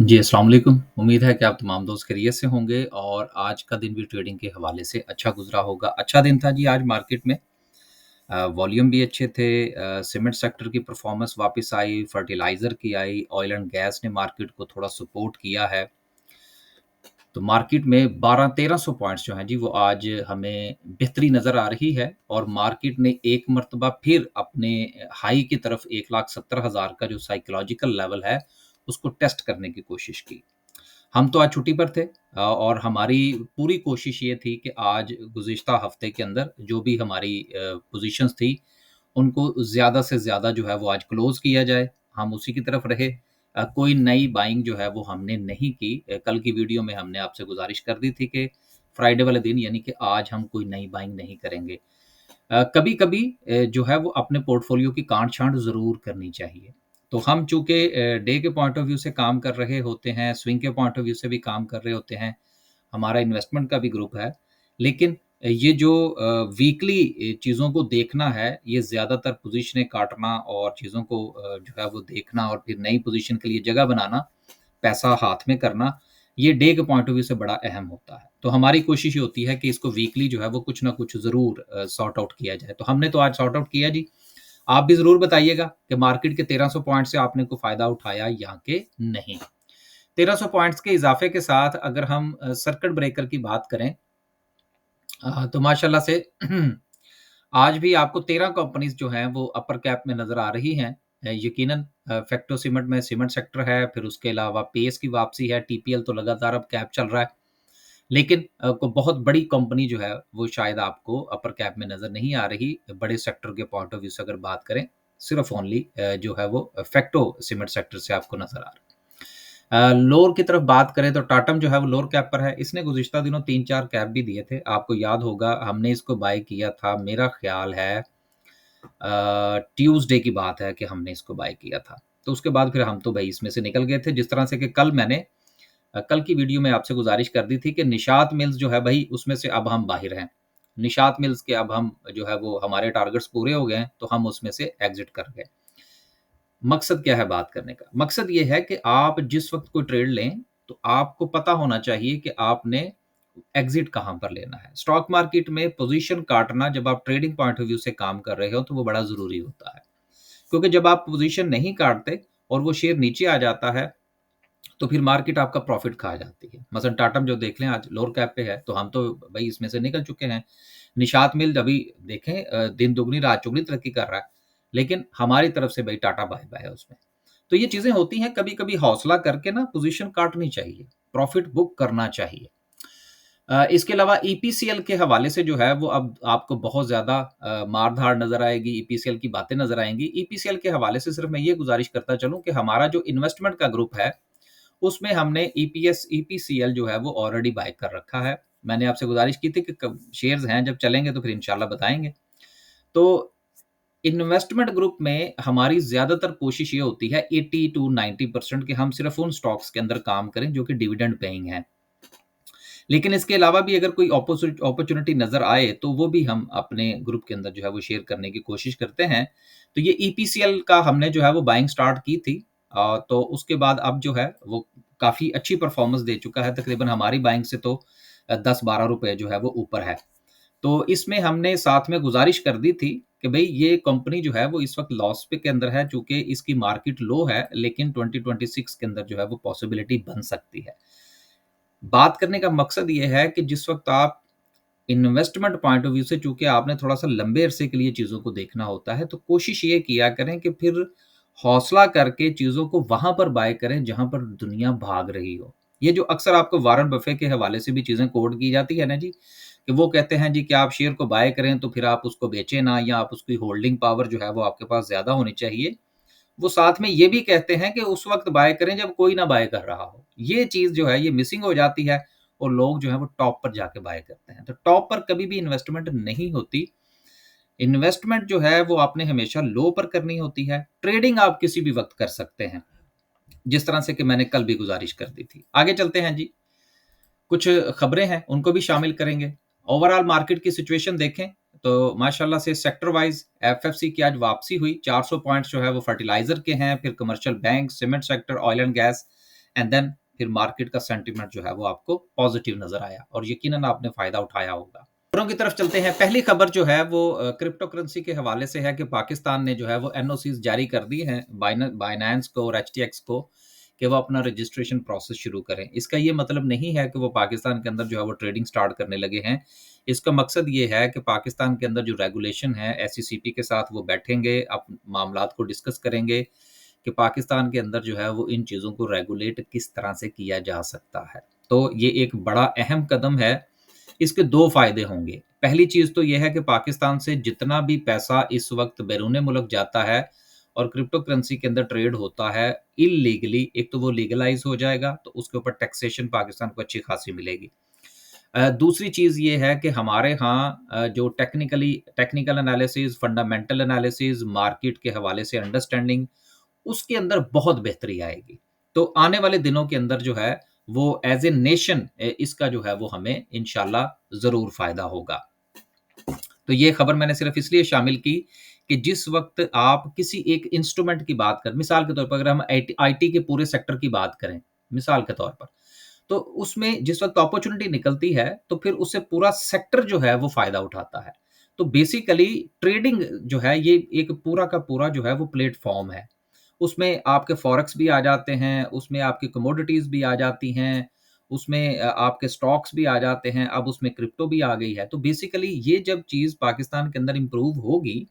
जी, अस्सलाम वालेकुम। उम्मीद है कि आप तमाम दोस्त खैरियत से होंगे और आज का दिन भी ट्रेडिंग के हवाले से अच्छा गुज़रा होगा। अच्छा दिन था जी आज मार्केट में। वॉल्यूम भी अच्छे थे, सीमेंट सेक्टर की परफ़ॉर्मेंस वापस आई, फर्टिलाइज़र की आई, ऑयल एंड गैस ने मार्केट को थोड़ा सपोर्ट किया है। तो मार्केट में 12-1300 पॉइंट्स जो हैं जी, वो आज हमें बेहतरी नज़र आ रही है और मार्केट ने एक मर्तबा फिर अपने हाई की तरफ 1,70,000 का जो साइकोलॉजिकल लेवल है, उसको टेस्ट करने की कोशिश की। हम तो आज छुट्टी पर थे और हमारी पूरी कोशिश ये थी कि आज गुज़िश्ता हफ़्ते के अंदर जो भी हमारी पोज़ीशंस थी, उनको ज़्यादा से ज़्यादा जो है वो आज क्लोज़ किया जाए। हम उसी की तरफ रहे। कोई नई बाइंग जो है वो हमने नहीं की। कल की वीडियो में हमने आपसे गुज़ारिश कर दी थी कि फ्राइडे वाले दिन यानी कि आज हम कोई नई बाइंग नहीं करेंगे। कभी-कभी जो है वो अपने पोर्टफ़ोलियो की काट-छाँट ज़रूर करनी चाहिए। तो हम चूँकि डे के पॉइंट ऑफ व्यू से काम कर रहे होते हैं, स्विंग के पॉइंट ऑफ व्यू से भी काम कर रहे होते हैं, हमारा इन्वेस्टमेंट का भी ग्रुप है। लेकिन ये जो वीकली चीज़ों को देखना है, ये ज़्यादातर पोज़ीशनें काटना और चीज़ों को जो है वो देखना और फिर नई पोज़ीशन के लिए जगह बनाना, पैसा हाथ में करना, ये डे के पॉइंट ऑफ व्यू से बड़ा अहम होता है। तो हमारी कोशिश ये होती है कि इसको वीकली जो है वो कुछ ना कुछ ज़रूर सॉर्ट आउट किया जाए। तो हमने तो आज सॉर्ट आउट किया जी। आप भी ज़रूर बताइएगा कि मार्केट के 1300 पॉइंट से आपने कोई फ़ायदा उठाया या कि नहीं। 1300 पॉइंट्स के इज़ाफ़े के साथ अगर हम सर्किट ब्रेकर की बात करें तो माशाल्लाह से आज भी आपको 13 कंपनीज़ जो हैं वो अपर कैप में नज़र आ रही हैं। यकीनन फैक्टो सीमेंट में सीमेंट सेक्टर है, फिर उसके अलावा पेस की वापसी है, टीपीएल तो लगातार अब कैप चल रहा है। लेकिन को बहुत बड़ी कंपनी जो है वो शायद आपको अपर कैप में नज़र नहीं आ रही, बड़े सेक्टर के पॉइंट ऑफ व्यू से अगर बात करें, सिर्फ़ ओनली जो है वो फैक्टो सीमेंट सेक्टर से आपको नज़र आ रहा है। लोअर की तरफ बात करें तो टाटम जो है वो लोअर कैप पर है। इसने गुज़िश्ता दिनों 3-4 कैप भी दिए थे। आपको याद होगा हमने इसको बाय किया था, मेरा ख़्याल है ट्यूज़डे की बात है कि हमने इसको बाय किया था। तो उसके बाद फिर हम तो भई इसमें से निकल गए थे जिस तरह से कि कल मैंने कल की वीडियो में आपसे गुज़ारिश कर दी थी कि निशात मिल्स जो है भई उसमें से अब हम बाहिर हैं। निशात मिल्स के अब हम जो है वो हमारे टारगेट्स पूरे हो गए हैं, तो हम उसमें से एग्ज़िट कर गए। मकसद क्या है बात करने का? मकसद ये है कि आप जिस वक़्त कोई ट्रेड लें, तो आपको पता होना चाहिए कि आपने एग्ज़िट कहाँ पर लेना है। स्टॉक मार्केट में पोज़ीशन काटना जब आप ट्रेडिंग पॉइंट ऑफ व्यू से काम कर रहे हो, तो वो बड़ा ज़रूरी होता है। क्योंकि जब आप पोज़ीशन नहीं काटते और वो शेयर नीचे आ जाता है, तो फिर मार्केट आपका प्रॉफ़िट खा जाती है। मसलन टाटा में जो देख लें आज लोअर कैप पे है, तो हम तो भई इसमें से निकल चुके हैं। निशात मिल्स अभी देखें दिन दुगनी रात चौगुनी तरक्की कर रहा है, लेकिन हमारी तरफ से भई टाटा बाय-बाय है उसमें। तो ये चीज़ें होती हैं, कभी-कभी हौसला करके ना पोज़ीशन काटनी चाहिए, प्रॉफ़िट बुक करना चाहिए। इसके अलावा ईपीसीएल के हवाले से जो है वो अब आपको बहुत ज़्यादा मार-धाड़ नज़र आएगी, ईपीसीएल की बातें नज़र आएँगी। ईपीसीएल के हवाले से सिर्फ़ मैं ये गुज़ारिश करता चलूँ कि हमारा जो इन्वेस्टमेंट का ग्रुप है, उसमें हमने ईपीसीएल जो है वो ऑलरेडी बाय कर रखा है। मैंने आपसे गुज़ारिश की थी कि कब शेयर्स हैं, जब चलेंगे तो फिर इंशाल्लाह बताएँगे। तो इन्वेस्टमेंट ग्रुप में हमारी ज़्यादातर कोशिश ये होती है 80 टू 90% कि हम सिर्फ़ उन स्टॉक्स के अंदर काम करें जो कि डिविडेंड पेइंग हैं। लेकिन इसके अलावा भी अगर कोई अपॉर्च्युनिटी नज़र आए, तो वो भी हम अपने ग्रुप के अंदर जो है वो शेयर करने की कोशिश करते हैं। तो ये ईपीसीएल का हमने जो है वो बाइंग स्टार्ट की थी तो उसके बाद अब जो है वो काफ़ी अच्छी परफ़ॉर्मेंस दे चुका है। तकरीबन हमारी बाइंग से तो 10-12 रुपए जो है वो ऊपर है। तो इसमें हमने साथ में गुज़ारिश कर दी थी कि भई ये कंपनी जो है वो इस वक़्त लॉस पे के अंदर है चूँकि इसकी मार्केट लो है, लेकिन 2026 के अंदर जो है वो पॉसिबिलिटी बन सकती है। बात करने का मकसद ये है कि जिस वक़्त आप इन्वेस्टमेंट पॉइंट ऑफ व्यू से चूँकि आपने थोड़ा-सा लंबे अरसे के लिए चीज़ों को देखना होता है, तो कोशिश ये किया करें कि फिर हौसला करके चीज़ों को वहाँ पर बाय करें जहाँ पर दुनिया भाग रही हो। ये जो अक्सर आपको वारेन बफ़े के हवाले से भी चीज़ें कोट की जाती है ना जी, कि वो कहते हैं जी कि आप शेयर को बाय करें तो फिर आप उसको बेचें ना या आप उसकी होल्डिंग पावर जो है वो आपके पास ज़्यादा होनी चाहिए। वो साथ में ये भी कहते हैं कि उस वक़्त बाय करें जब कोई ना बाय कर रहा हो। ये चीज़ जो है ये मिसिंग हो जाती है और लोग जो है वो टॉप पर जाके बाय करते हैं। तो टॉप पर कभी भी इन्वेस्टमेंट नहीं होती। इन्वेस्टमेंट जो है वो आपने हमेशा लो पर करनी होती है। ट्रेडिंग आप किसी भी वक़्त कर सकते हैं। जिस तरह से कि मैंने कल भी गुज़ारिश कर दी थी। आगे चलते हैं जी। कुछ खबरें हैं उनको भी शामिल करेंगे। ओवरऑल मार्केट की सिचुएशन देखें तो माशाल्लाह से सेक्टर वाइज़ एफएफसी की आज वापसी हुई। 400 पॉइंट्स जो है वो फर्टिलाइज़र के हैं, फिर commercial bank, cement sector, oil and gas. And then फिर मार्केट का सेंटीमेंट जो है वो आपको पॉजिटिव नजर आया और यकीनन आपने फायदा उठाया होगा। खबरों की तरफ चलते हैं। पहली खबर जो है वो क्रिप्टो करेंसी के हवाले से है कि पाकिस्तान ने जो है वो एनओसीज जारी कर दी हैं बाइनेंस को और एचटीएक्स को कि वो अपना रजिस्ट्रेशन प्रोसेस शुरू करें। इसका ये मतलब नहीं है कि वो पाकिस्तान के अंदर जो है वो ट्रेडिंग स्टार्ट करने लगे हैं। इसका मकसद ये है कि पाकिस्तान के अंदर जो रेगुलेशन है एसईसीपी के साथ वो बैठेंगे, अब मामलात को डिस्कस करेंगे कि पाकिस्तान के अंदर जो है वो इन चीज़ों को रेगुलेट किस तरह से किया जा सकता है। तो ये एक बड़ा अहम कदम है। इसके 2 फ़ायदे होंगे। पहली चीज़ तो ये है कि पाकिस्तान से जितना भी पैसा इस वक़्त बैरून मुल्क जाता है और क्रिप्टो करेंसी के अंदर ट्रेड होता है इल्लीगली, एक तो वो लीगलाइज़ हो जाएगा, तो उसके ऊपर टैक्सेशन पाकिस्तान को अच्छी खासी मिलेगी। दूसरी चीज़ ये है कि हमारे यहाँ जो technical analysis, fundamental analysis, market के हवाले से अंडरस्टैंडिंग, उसके अंदर बहुत बेहतरी आएगी। तो आने वाले दिनों के अंदर जो है वो एज़ ए नेशन इसका जो है वो हमें इंशाल्लाह ज़रूर फ़ायदा होगा। तो ये खबर मैंने सिर्फ़ इसलिए शामिल की कि जिस वक़्त आप किसी एक इंस्ट्रूमेंट की बात करें, मिसाल के तौर पर अगर हम आईटी के पूरे सेक्टर की बात करें, मिसाल के तौर पर, तो उसमें जिस वक़्त अपॉर्च्युनिटी निकलती है, तो फिर उससे पूरा सेक्टर जो है वो फ़ायदा उठाता है। तो बेसिकली ट्रेडिंग जो है ये एक पूरा का पूरा जो है वो प्लेटफ़ॉर्म है। उसमें आपके फॉरेक्स भी आ जाते हैं, उसमें आपकी कमोडिटीज़ भी आ जाती हैं, उसमें आपके स्टॉक्स भी आ जाते हैं, अब उसमें क्रिप्टो भी आ गई है। तो बेसिकली ये जब चीज़ पाकिस्तान के अंदर इम्प्रूव होगी,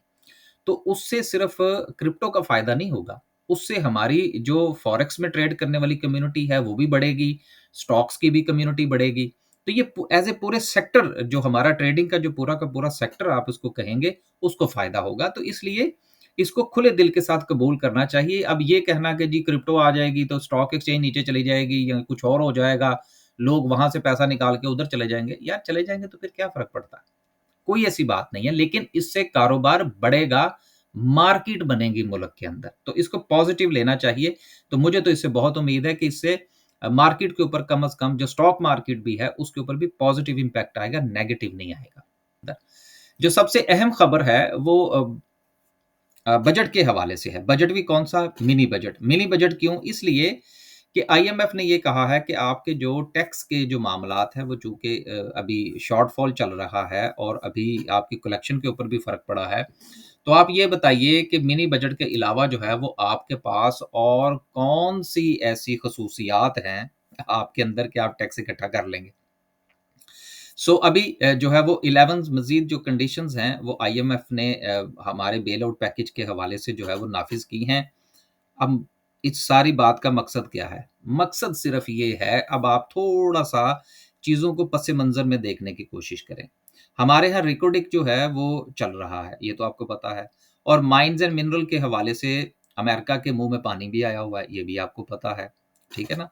तो उससे सिर्फ़ क्रिप्टो का फ़ायदा नहीं होगा, उससे हमारी जो फॉरेक्स में ट्रेड करने वाली कम्युनिटी है, वो भी बढ़ेगी, स्टॉक्स की भी कम्युनिटी बढ़ेगी। तो ये एज़ ए पूरे सेक्टर जो हमारा ट्रेडिंग का जो पूरा का पूरा सेक्टर आप उसको कहेंगे, उसको फ़ायदा होगा। तो इसलिए इसको खुले दिल के साथ कबूल करना चाहिए। अब ये कहना कि जी क्रिप्टो आ जाएगी तो स्टॉक एक्सचेंज नीचे चली जाएगी या कुछ और हो जाएगा, लोग वहाँ से पैसा निकाल के उधर चले जाएँगे, यार चले जाएँगे तो फिर क्या फ़र्क पड़ता है? कोई ऐसी बात नहीं है, लेकिन इससे कारोबार बढ़ेगा, मार्केट बनेगी मुल्क के अंदर, तो इसको पॉज़िटिव लेना चाहिए। तो मुझे तो इससे बहुत उम्मीद है कि इससे मार्केट के ऊपर कम से कम जो स्टॉक मार्केट भी है, उसके ऊपर भी पॉज़िटिव इम्पैक्ट आएगा, नेगेटिव नहीं आएगा। जो सबसे अहम खबर है वो बजट के हवाले से है। बजट भी कौन-सा? Mini budget. मिनी बजट क्यों? इसलिए कि आईएमएफ ने ये कहा है कि आपके जो टैक्स के जो मामलात हैं, वो चूँकि अभी शॉर्टफॉल चल रहा है और अभी आपकी कलेक्शन के ऊपर भी फ़र्क पड़ा है। तो आप ये बताइए कि मिनी बजट के अलावा जो है, वो आपके पास और कौन-सी ऐसी खसूसियात हैं आपके अंदर कि आप टैक्स इकट्ठा कर लेंगे? सो अभी जो है वो 11 मज़ीद जो कंडीशंस हैं, वो आईएमएफ ने हमारे बेल आउट पैकेज के हवाले से जो है वो नाफ़िज़ की हैं। अब इस सारी बात का मकसद क्या है? मकसद सिर्फ़ ये है, अब आप थोड़ा-सा चीज़ों को पस मंज़र में देखने की कोशिश करें। हमारे यहाँ रिकोडिक जो है वो चल रहा है, ये तो आपको पता है और माइन्स एंड मिनरल के हवाले से अमेरिका के मुँह में पानी भी आया हुआ है, ये भी आपको पता है, ठीक है ना?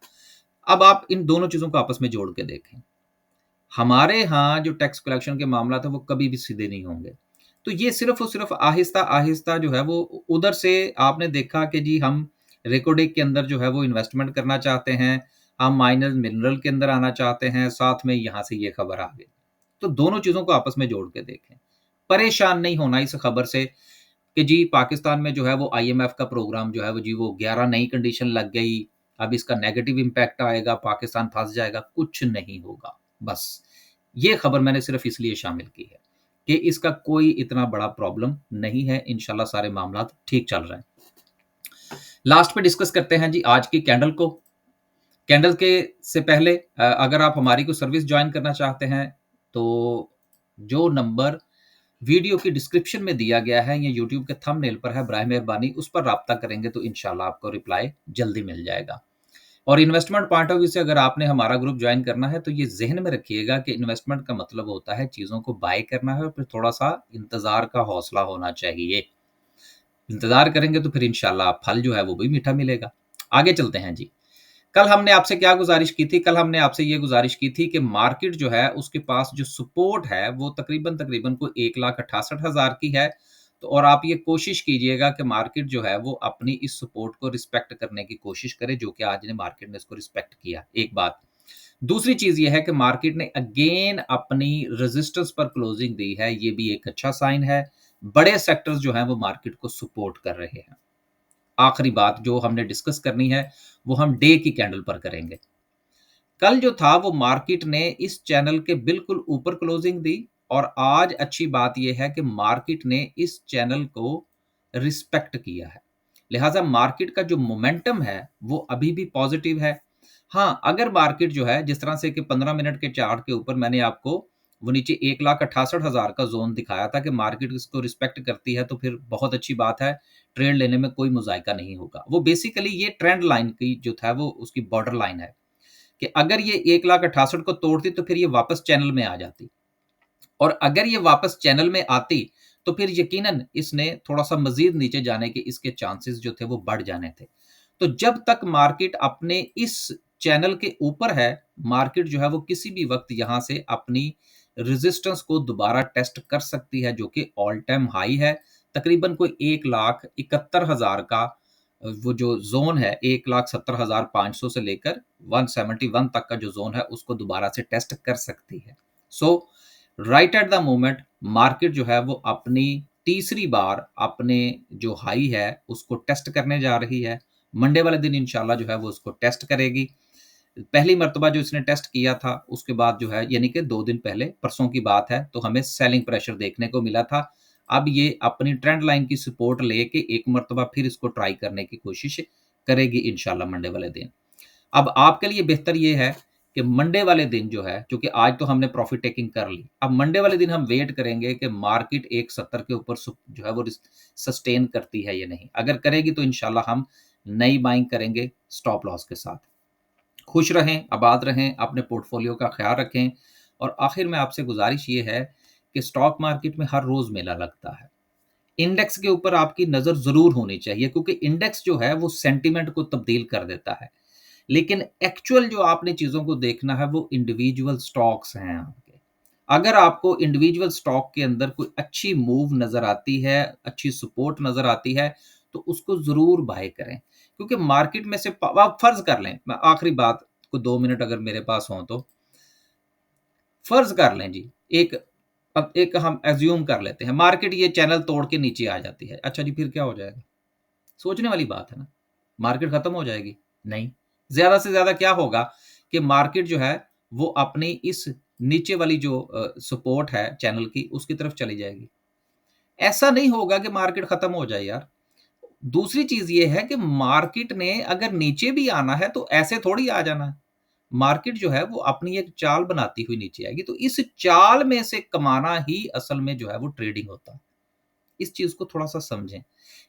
अब आप इन दोनों चीज़ों को आपस में जोड़ के देखें। हमारे यहाँ जो टैक्स कलेक्शन के मामला थे वो कभी भी सीधे नहीं होंगे। तो ये सिर्फ़ और सिर्फ़ आहिस्ता-आहिस्ता जो है वो उधर से आपने देखा कि जी हम रेकोडिक के अंदर जो है वो इन्वेस्टमेंट करना चाहते हैं, हम माइनर मिनरल के अंदर आना चाहते हैं, साथ में यहाँ से ये खबर आ गई। तो दोनों चीज़ों को आपस में जोड़ के देखें। परेशान नहीं होना इस खबर से कि जी पाकिस्तान में जो है वो आईएमएफ का प्रोग्राम जो है वो जी वो 11 नई कंडीशन लग गई, अब इसका नेगेटिव इम्पैक्ट आएगा, पाकिस्तान फँस जाएगा, कुछ नहीं होगा। बस, ये खबर मैंने सिर्फ़ इसलिए शामिल की है कि इसका कोई इतना बड़ा प्रॉब्लम नहीं है, इंशाल्लाह सारे मामलात ठीक चल रहे हैं। लास्ट पे डिस्कस करते हैं जी आज की कैंडल को। कैंडल के से पहले अगर आप हमारी कोई सर्विस जॉइन करना चाहते हैं, तो जो नंबर वीडियो की डिस्क्रिप्शन में दिया गया है या यूट्यूब के थंबनेल पर है, बराए मेहरबानी उस पर राब्ता करेंगे तो इंशाल्लाह आपको रिप्लाई जल्दी मिल जाएगा। और इन्वेस्टमेंट पॉइंट ऑफ व्यू से अगर आपने हमारा ग्रुप जॉइन करना है, तो ये ज़हन में रखिएगा कि इन्वेस्टमेंट का मतलब होता है चीज़ों को बाय करना है और फिर थोड़ा-सा इंतज़ार का हौसला होना चाहिए। इंतज़ार करेंगे तो फिर इंशाल्लाह फल जो है वो भी मीठा मिलेगा। आगे चलते हैं जी। कल हमने आपसे क्या गुज़ारिश की थी? कल हमने आपसे ये गुज़ारिश की थी कि मार्केट जो है उसके पास जो सपोर्ट है वो तकरीबन को 1,68,000 की है। तो और आप ये कोशिश कीजिएगा कि मार्केट जो है वो अपनी इस सपोर्ट को रिस्पेक्ट करने की कोशिश करे, जो कि आज ने मार्केट ने इसको रिस्पेक्ट किया, एक बात। दूसरी चीज़ ये है कि मार्केट ने अगेन अपनी रेजिस्टेंस पर क्लोजिंग दी है, ये भी एक अच्छा साइन है। बड़े सेक्टर्स जो हैं वो मार्केट को सपोर्ट कर रहे हैं। आखिरी बात जो हमने डिस्कस करनी है, वो हम डे की कैंडल पर करेंगे। कल जो था वो मार्केट ने इस चैनल के बिल्कुल ऊपर क्लोजिंग दी और आज अच्छी बात ये है कि मार्केट ने इस चैनल को रिस्पेक्ट किया है। लिहाज़ा मार्केट का जो मोमेंटम है, वो अभी भी पॉज़िटिव है। हाँ, अगर मार्केट जो है जिस तरह से कि 15 मिनट के चार्ट के ऊपर मैंने आपको वो नीचे 1,68,000 का ज़ोन दिखाया था कि मार्केट इसको रिस्पेक्ट करती है, तो फिर बहुत अच्छी बात है, ट्रेड लेने में कोई मुज़ायका नहीं होगा। वो बेसिकली ये ट्रेंड लाइन की जो था वो उसकी बॉर्डर लाइन है। कि अगर ये 1,68,000 को तोड़ती तो फिर ये वापस चैनल में आ जाती और अगर ये वापस चैनल में आती तो फिर यकीनन इसने थोड़ा-सा मज़ीद नीचे जाने के इसके चांसेस जो थे वो बढ़ जाने थे। तो जब तक मार्केट अपने इस चैनल के ऊपर है, मार्केट जो है वो किसी भी वक़्त यहाँ से अपनी रेज़िस्टेंस को दोबारा टेस्ट कर सकती है जो कि ऑल टाइम हाई है। तकरीबन कोई 1,71,000 का वो जो ज़ोन है 1,70,500 से लेकर 171 तक का जो ज़ोन है उसको दोबारा से टेस्ट कर सकती है। So right at the moment market जो है वो अपनी तीसरी बार अपने जो हाई है उसको टेस्ट करने जा रही है। मंडे वाले दिन इंशाल्लाह जो है वो उसको टेस्ट करेगी। पहली मर्तबा जो इसने टेस्ट किया था उसके बाद जो है यानी कि 2 दिन पहले परसों की बात है तो हमें सेलिंग प्रेशर देखने को मिला था। अब ये अपनी ट्रेंड लाइन की सपोर्ट लेके एक मर्तबा फिर इसको ट्राई करने की कोशिश करेगी इंशाल्लाह मंडे वाले दिन। अब आपके लिए बेहतर ये है कि मंडे वाले दिन जो है, क्योंकि आज तो हमने प्रॉफ़िट टेकिंग कर ली। अब मंडे वाले दिन हम वेट करेंगे कि मार्केट 170 के ऊपर जो है वो सस्टेन करती है या नहीं। अगर करेगी तो इंशाल्लाह हम नई बाइंग करेंगे स्टॉप लॉस के साथ। खुश रहें, आबाद रहें, अपने पोर्टफोलियो का ख्याल रखें और आखिर में आपसे गुज़ारिश ये है कि स्टॉक मार्केट में हर रोज़ मेला लगता है। इंडेक्स के ऊपर आपकी नज़र ज़रूर होनी चाहिए क्योंकि इंडेक्स जो है वो सेंटिमेंट को तब्दील कर देता है। लेकिन एक्चुअल जो आपने चीज़ों को देखना है वो इंडिविजुअल स्टॉक्स हैं आपके। अगर आपको इंडिविजुअल स्टॉक के अंदर कोई अच्छी मूव नज़र आती है, अच्छी सपोर्ट नज़र आती है, तो उसको ज़रूर बाय करें। क्योंकि मार्केट में से आप फ़र्ज़ कर लें, मैं आखिरी बात को 2 मिनट अगर मेरे पास हों तो, फ़र्ज़ कर लें जी, अब एक हम अज़्यूम कर लेते हैं, मार्केट ये चैनल तोड़ के नीचे आ जाती है। अच्छा जी, फिर क्या हो जाएगा? सोचने वाली बात है ना। मार्केट खत्म हो जाएगी? नहीं। ज़्यादा से ज़्यादा क्या होगा कि मार्केट जो है वो अपनी इस नीचे वाली जो सपोर्ट है चैनल की उसकी तरफ चली जाएगी। ऐसा नहीं होगा कि मार्केट खत्म हो जाए यार। दूसरी चीज़ ये है कि मार्केट ने अगर नीचे भी आना है तो ऐसे थोड़ी आ जाना है। मार्केट जो है वो अपनी एक चाल बनाती हुई नीचे आएगी। तो इस चाल में से कमाना ही असल में जो है वो ट्रेडिंग होता है। इस चीज़ को थोड़ा-सा समझें।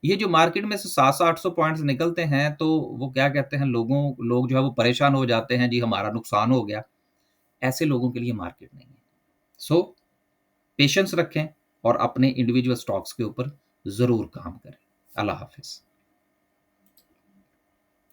ये जो मार्केट में से 700-800 पॉइंट्स निकलते हैं, तो वो क्या कहते हैं लोग जो है वो परेशान हो जाते हैं, जी हमारा नुकसान हो गया। ऐसे लोगों के लिए मार्केट नहीं है। सो पेशेंस रखें और अपने इंडिविजुअल स्टॉक्स के ऊपर ज़रूर काम करें। अल्लाह हाफ़िज़।